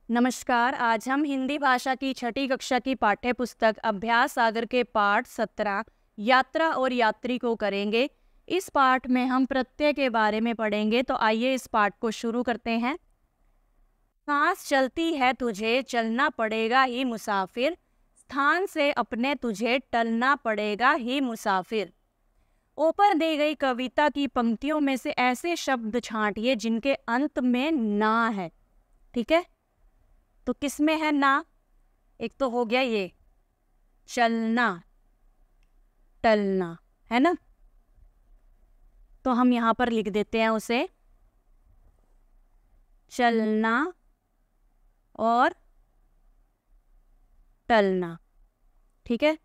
नमस्कार। आज हम हिंदी भाषा की छठी कक्षा की पाठ्य पुस्तक अभ्यास सागर के पाठ 17 यात्रा और यात्री को करेंगे। इस पाठ में हम प्रत्यय के बारे में पढ़ेंगे, तो आइए इस पाठ को शुरू करते हैं। सांस चलती है तुझे चलना पड़ेगा ही मुसाफिर, स्थान से अपने तुझे टलना पड़ेगा ही मुसाफिर। ऊपर दी गई कविता की पंक्तियों में से ऐसे शब्द छांटिए जिनके अंत में ना है। ठीक है, तो किस में है ना? एक तो हो गया ये चलना, टलना, है ना? तो हम यहां पर लिख देते हैं उसे चलना और टलना। ठीक है,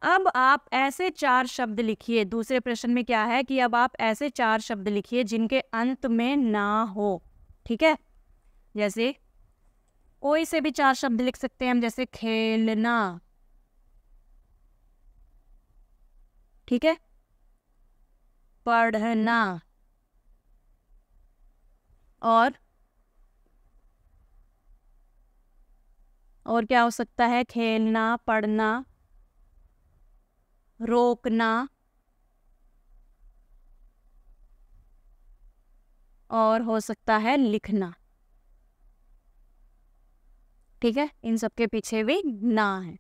अब आप ऐसे 4 शब्द लिखिए। दूसरे प्रश्न में क्या है कि अब आप ऐसे 4 शब्द लिखिए जिनके अंत में ना हो। ठीक है, जैसे कोई से भी 4 शब्द लिख सकते हैं हम, जैसे खेलना। ठीक है, पढ़ना और क्या हो सकता है? खेलना, पढ़ना, रोकना और हो सकता है लिखना। ठीक है, इन सब के पीछे भी ना है।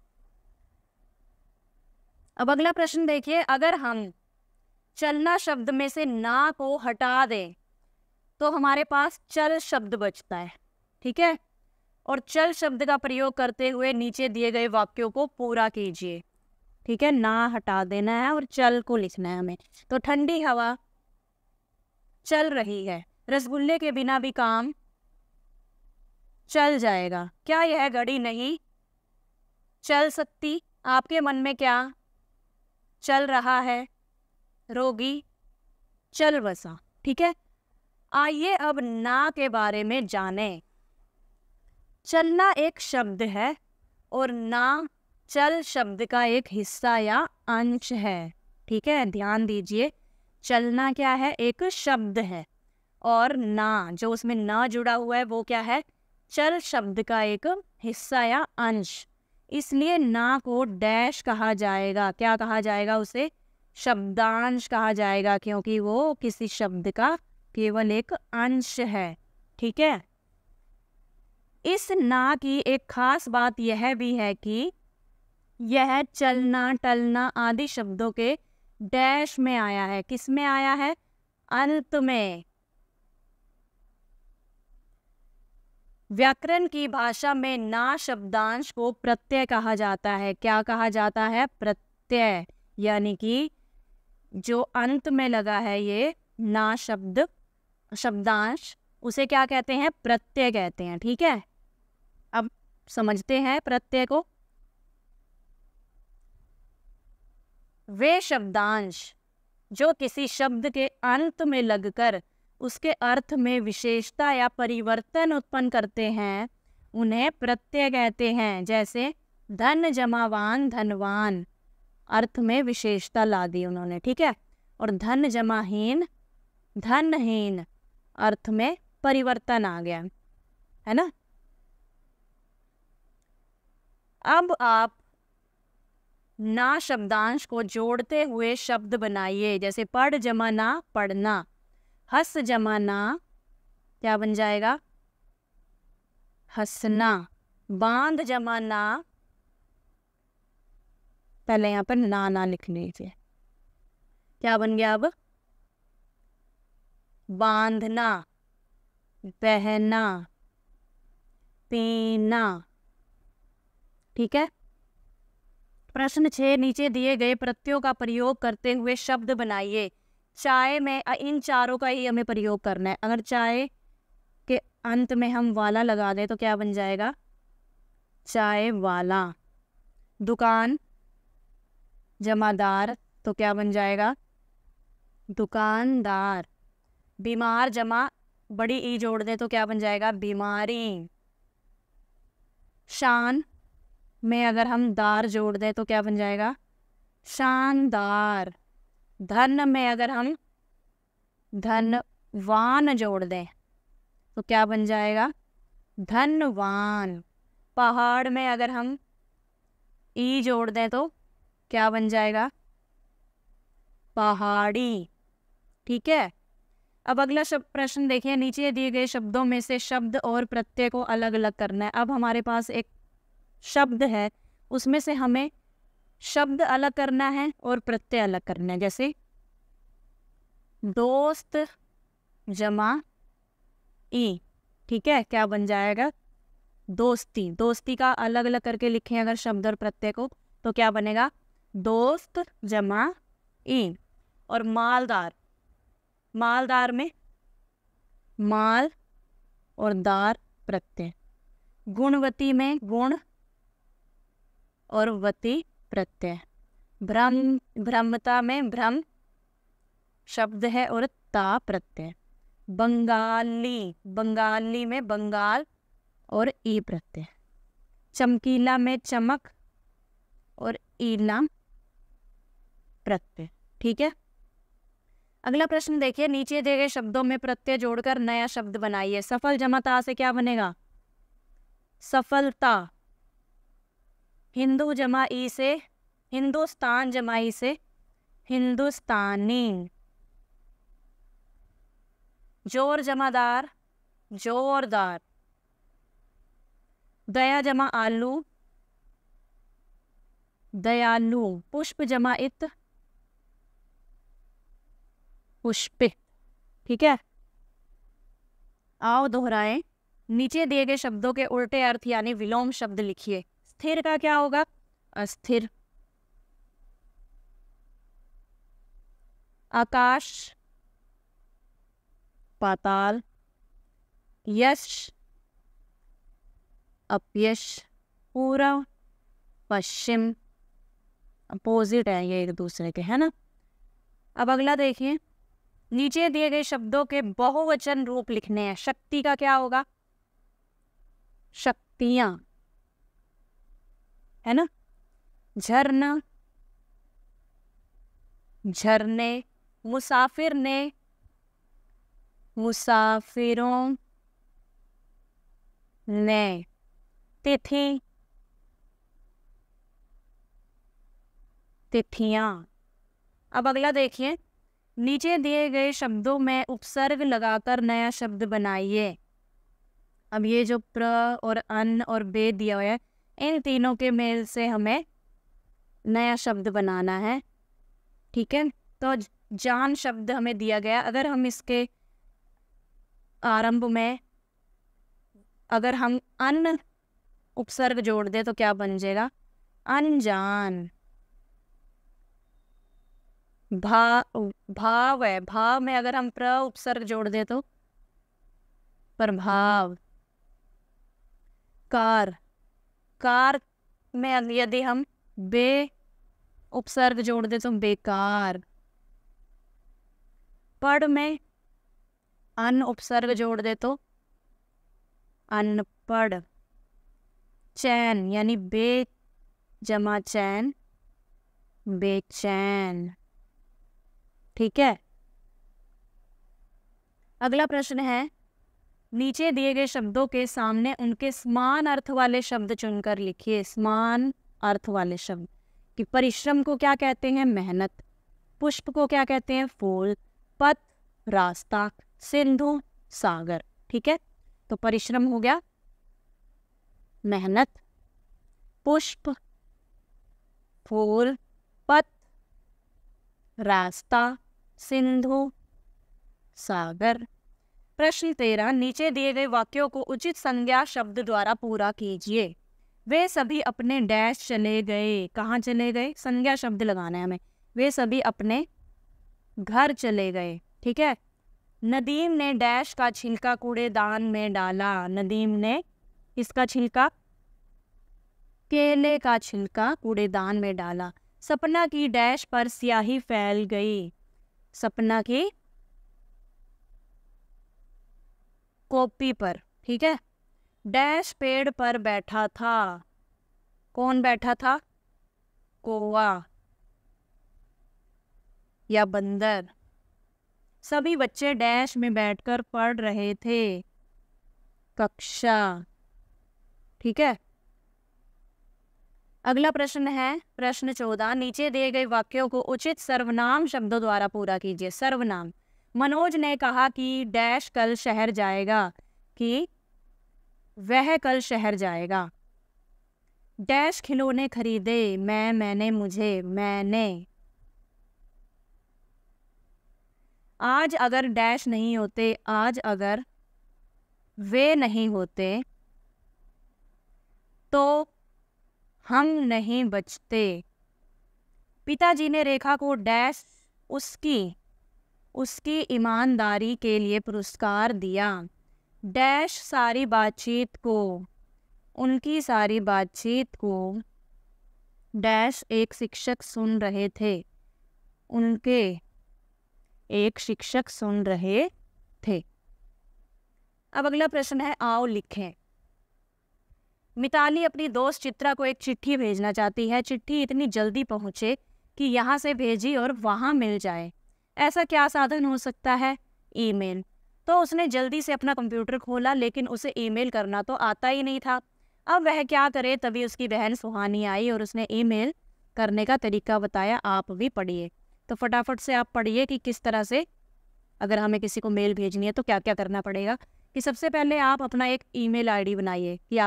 अब अगला प्रश्न देखिए, अगर हम चलना शब्द में से ना को हटा दें तो हमारे पास चल शब्द बचता है। ठीक है, और चल शब्द का प्रयोग करते हुए नीचे दिए गए वाक्यों को पूरा कीजिए। ठीक है, ना हटा देना है और चल को लिखना है हमें। तो ठंडी हवा चल रही है, रसगुल्ले के बिना भी काम चल जाएगा। क्या यह घड़ी नहीं चल सकती? आपके मन में क्या चल रहा है? रोगी चल बसा। ठीक है, आइए अब ना के बारे में जानें। चलना एक शब्द है और ना चल शब्द का एक हिस्सा या अंश है। ठीक है, ध्यान दीजिए, चलना क्या है? एक शब्द है, और ना जो उसमें ना जुड़ा हुआ है वो क्या है? चल शब्द का एक हिस्सा या अंश। इसलिए ना को डैश कहा जाएगा। क्या कहा जाएगा उसे? शब्दांश कहा जाएगा, क्योंकि वो किसी शब्द का केवल एक अंश है। ठीक है, इस ना की एक खास बात यह भी है कि यह चलना, टलना आदि शब्दों के डैश में आया है। किस में आया है? अंत में। व्याकरण की भाषा में ना शब्दांश को प्रत्यय कहा जाता है। क्या कहा जाता है? प्रत्यय। यानी कि जो अंत में लगा है ये ना शब्द, शब्दांश, उसे क्या कहते हैं? प्रत्यय कहते हैं। ठीक है, अब समझते हैं प्रत्यय को। वे शब्दांश जो किसी शब्द के अंत में लगकर उसके अर्थ में विशेषता या परिवर्तन उत्पन्न करते हैं उन्हें प्रत्यय कहते हैं। जैसे धन जमावान, धनवान, अर्थ में विशेषता ला दी उन्होंने। ठीक है, और धन जमाहीन, धनहीन, अर्थ में परिवर्तन आ गया, है ना? अब आप ना शब्दांश को जोड़ते हुए शब्द बनाइए। जैसे पढ़ जमा ना, पढ़ना। हंस जमा ना, क्या बन जाएगा? हंसना। बांध जमा ना, पहले यहाँ पर ना लिख लीजिए। क्या बन गया अब? बांधना, बहना, पीना। ठीक है, प्रश्न 6, नीचे दिए गए प्रत्ययों का प्रयोग करते हुए शब्द बनाइए। चाय में, इन चारों का ही हमें प्रयोग करना है। अगर चाय के अंत में हम वाला लगा दें तो क्या बन जाएगा? चाय वाला। दुकान जमादार, तो क्या बन जाएगा? दुकानदार। बीमार जमा बड़ी ई जोड़ दें तो क्या बन जाएगा? बीमारी। शान में अगर हम दार जोड़ दें तो क्या बन जाएगा? शानदार। धन में अगर हम धनवान जोड़ दें तो क्या बन जाएगा? धनवान। पहाड़ में अगर हम ई जोड़ दें तो क्या बन जाएगा? पहाड़ी। ठीक है। अब अगला प्रश्न देखिए, नीचे दिए गए शब्दों में से शब्द और प्रत्यय को अलग अलग करना है। अब हमारे पास एक शब्द है, उसमें से हमें शब्द अलग करना है और प्रत्यय अलग करना है। जैसे दोस्त जमा ई, ठीक है, क्या बन जाएगा? दोस्ती। दोस्ती का अलग अलग करके लिखें अगर शब्द और प्रत्यय को, तो क्या बनेगा? दोस्त जमा ई। और मालदार, मालदार में माल और दार प्रत्यय। गुणवती में गुण और वती प्रत्यय। भ्रमता में भ्रम शब्द है और ता प्रत्यय। बंगाली, बंगाली में बंगाल और ई प्रत्यय। चमकीला में चमक और ईला प्रत्यय। ठीक है। अगला प्रश्न देखिए, नीचे दिए गए शब्दों में प्रत्यय जोड़कर नया शब्द बनाइए। सफल जमा ता से क्या बनेगा? सफलता। हिंदू जमा ई से हिंदुस्तान, जमा ई से हिंदुस्तानी। जोर जमादार जोरदार। दया जमा आलू दयालु। पुष्प जमा इत पुष्पित। ठीक है। आओ दोहराएं। नीचे दिए गए शब्दों के उल्टे अर्थ यानी विलोम शब्द लिखिए। स्थिर का क्या होगा? अस्थिर। आकाश पाताल। यश अपयश। पूर्व पश्चिम। अपोजिट है ये एक दूसरे के, है ना। अब अगला देखिए, नीचे दिए गए शब्दों के बहुवचन रूप लिखने हैं। शक्ति का क्या होगा? शक्तियां, है ना। झरना झरने। मुसाफिर ने मुसाफिरों ने। तिथि तिथियां। अब अगला देखिए, नीचे दिए गए शब्दों में उपसर्ग लगाकर नया शब्द बनाइए। अब ये जो प्र और अन और बे दिया हुआ है, इन तीनों के मेल से हमें नया शब्द बनाना है। ठीक है। तो जान शब्द हमें दिया गया, अगर हम इसके आरंभ में अगर हम अन उपसर्ग जोड़ दे तो क्या बन जाएगा? अनजान। भाव है, भाव में अगर हम प्र उपसर्ग जोड़ दे तो प्रभाव। कार, कार में यदि हम बे उपसर्ग जोड़ दे तो बेकार। पढ़ में अन उपसर्ग जोड़ दे तो अनपढ़। चैन यानी बे जमा चैन बेचैन। ठीक है। अगला प्रश्न है, नीचे दिए गए शब्दों के सामने उनके समान अर्थ वाले शब्द चुनकर लिखिए। समान अर्थ वाले शब्द कि परिश्रम को क्या कहते हैं? मेहनत। पुष्प को क्या कहते हैं? फूल। पथ रास्ता। सिंधु सागर। ठीक है। तो परिश्रम हो गया मेहनत, पुष्प फूल, पथ रास्ता, सिंधु सागर। प्रश्न 13, नीचे दिए गए वाक्यों को उचित संज्ञा शब्द द्वारा पूरा कीजिए। वे सभी अपने डैश चले गए। कहाँ चले गए? संज्ञा शब्द लगाना है हमें। वे सभी अपने घर चले गए। ठीक है। नदीम ने डैश का छिलका कूड़ेदान में डाला। नदीम ने इसका छिलका, केले का छिलका कूड़ेदान में डाला। सपना की डैश पर स्याही फैल गई। सपना की कॉपी पर। ठीक है। डैश पेड़ पर बैठा था। कौन बैठा था? कौवा या बंदर। सभी बच्चे डैश में बैठकर पढ़ रहे थे। कक्षा। ठीक है, अगला प्रश्न है प्रश्न 14। नीचे दिए गए वाक्यों को उचित सर्वनाम शब्दों द्वारा पूरा कीजिए। सर्वनाम, मनोज ने कहा कि डैश कल शहर जाएगा, कि वह कल शहर जाएगा। डैश खिलौने खरीदे, मैंने, मुझे, मैंने। आज अगर डैश नहीं होते, आज अगर वे नहीं होते तो हम नहीं बचते। पिताजी ने रेखा को डैश उसकी ईमानदारी के लिए पुरस्कार दिया। डैश उनकी सारी बातचीत को डैश एक शिक्षक सुन रहे थे। उनके एक शिक्षक सुन रहे थे। अब अगला प्रश्न है, आओ लिखें। मिताली अपनी दोस्त चित्रा को एक चिट्ठी भेजना चाहती है। चिट्ठी इतनी जल्दी पहुंचे कि यहाँ से भेजी और वहाँ मिल जाए। ऐसा क्या साधन हो सकता है? ईमेल। तो उसने जल्दी से अपना कंप्यूटर खोला, लेकिन उसे ईमेल करना तो आता ही नहीं था। अब वह क्या करे? तभी उसकी बहन सुहानी आई और उसने ईमेल करने का तरीका बताया। आप भी पढ़िए, तो फटाफट से आप पढ़िए कि किस तरह से अगर हमें किसी को मेल भेजनी है तो क्या क्या करना पड़ेगा। कि सबसे पहले आप अपना एक ईमेल आईडी बनाइए कि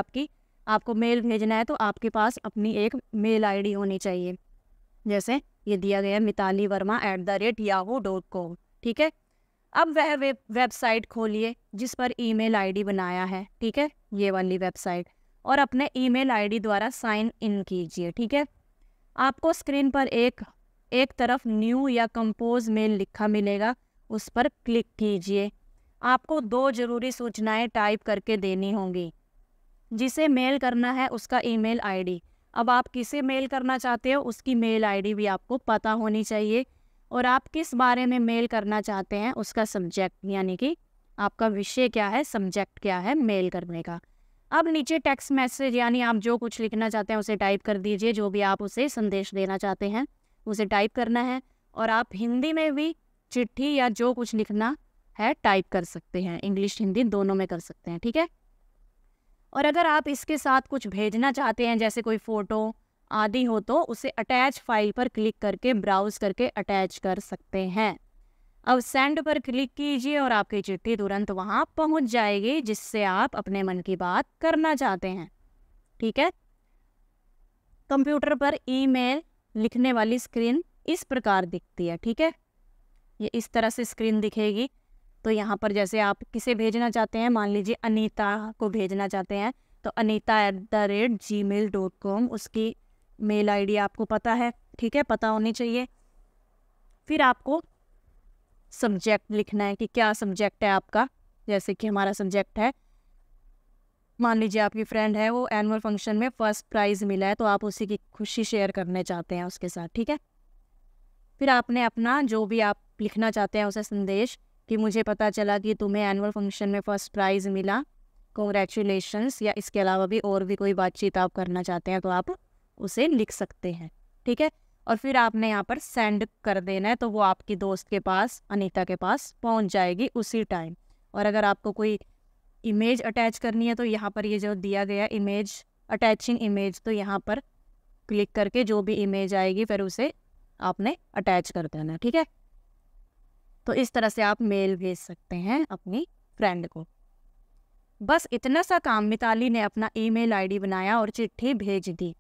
आपको मेल भेजना है तो आपके पास अपनी एक मेल आईडी होनी चाहिए। जैसे ये दिया गया mitalivarma@yahoo.com। ठीक है, अब वह वेबसाइट खोलिए जिस पर ईमेल आईडी बनाया है। ठीक है, ये वाली वेबसाइट, और अपने ईमेल आईडी द्वारा साइन इन कीजिए। ठीक है, आपको स्क्रीन पर एक तरफ न्यू या कंपोज मेल लिखा मिलेगा, उस पर क्लिक कीजिए। आपको 2 ज़रूरी सूचनाएं टाइप करके देनी होंगी। जिसे मेल करना है उसका ईमेल आईडी। अब आप किसे मेल करना चाहते हो उसकी मेल आईडी भी आपको पता होनी चाहिए, और आप किस बारे में मेल करना चाहते हैं उसका सब्जेक्ट, यानी कि आपका विषय क्या है, सब्जेक्ट क्या है मेल करने का। अब नीचे टेक्स्ट मैसेज, यानी आप जो कुछ लिखना चाहते हैं उसे टाइप कर दीजिए। जो भी आप उसे संदेश देना चाहते हैं उसे टाइप करना है, और आप हिंदी में भी चिट्ठी या जो कुछ लिखना है टाइप कर सकते हैं। इंग्लिश हिंदी दोनों में कर सकते हैं। ठीक है, और अगर आप इसके साथ कुछ भेजना चाहते हैं जैसे कोई फ़ोटो आदि हो तो उसे अटैच फाइल पर क्लिक करके ब्राउज़ करके अटैच कर सकते हैं। अब सेंड पर क्लिक कीजिए और आपकी चिट्ठी तुरंत वहाँ पहुँच जाएगी जिससे आप अपने मन की बात करना चाहते हैं। ठीक है, कंप्यूटर पर ईमेल लिखने वाली स्क्रीन इस प्रकार दिखती है। ठीक है, ये इस तरह से स्क्रीन दिखेगी। तो यहाँ पर जैसे आप किसे भेजना चाहते हैं, मान लीजिए अनीता को भेजना चाहते हैं तो anita@gmail.com उसकी मेल आईडी आपको पता है। ठीक है, पता होनी चाहिए। फिर आपको सब्जेक्ट लिखना है कि क्या सब्जेक्ट है आपका। जैसे कि हमारा सब्जेक्ट है, मान लीजिए आपकी फ्रेंड है, वो एनुअल फंक्शन में फर्स्ट प्राइज़ मिला है तो आप उसी की खुशी शेयर करने चाहते हैं उसके साथ। ठीक है, फिर आपने अपना जो भी आप लिखना चाहते हैं उसे संदेश कि मुझे पता चला कि तुम्हें एनुअल फंक्शन में फ़र्स्ट प्राइज़ मिला, कॉन्ग्रेचुलेशंस, या इसके अलावा भी और भी कोई बातचीत आप करना चाहते हैं तो आप उसे लिख सकते हैं। ठीक है, और फिर आपने यहाँ पर सेंड कर देना है तो वो आपकी दोस्त के पास, अनीता के पास पहुँच जाएगी उसी टाइम। और अगर आपको कोई इमेज अटैच करनी है तो यहाँ पर ये जो दिया गया इमेज, अटैचिंग इमेज, तो यहाँ पर क्लिक करके जो भी इमेज आएगी फिर उसे आपने अटैच कर देना। ठीक है, तो इस तरह से आप मेल भेज सकते हैं अपनी फ्रेंड को। बस इतना सा काम मिताली ने अपना ईमेल आईडी बनाया और चिट्ठी भेज दी।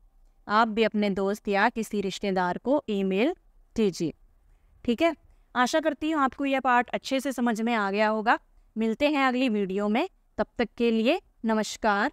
आप भी अपने दोस्त या किसी रिश्तेदार को ईमेल कीजिए। ठीक है, आशा करती हूँ आपको यह पार्ट अच्छे से समझ में आ गया होगा। मिलते हैं अगली वीडियो में, तब तक के लिए नमस्कार।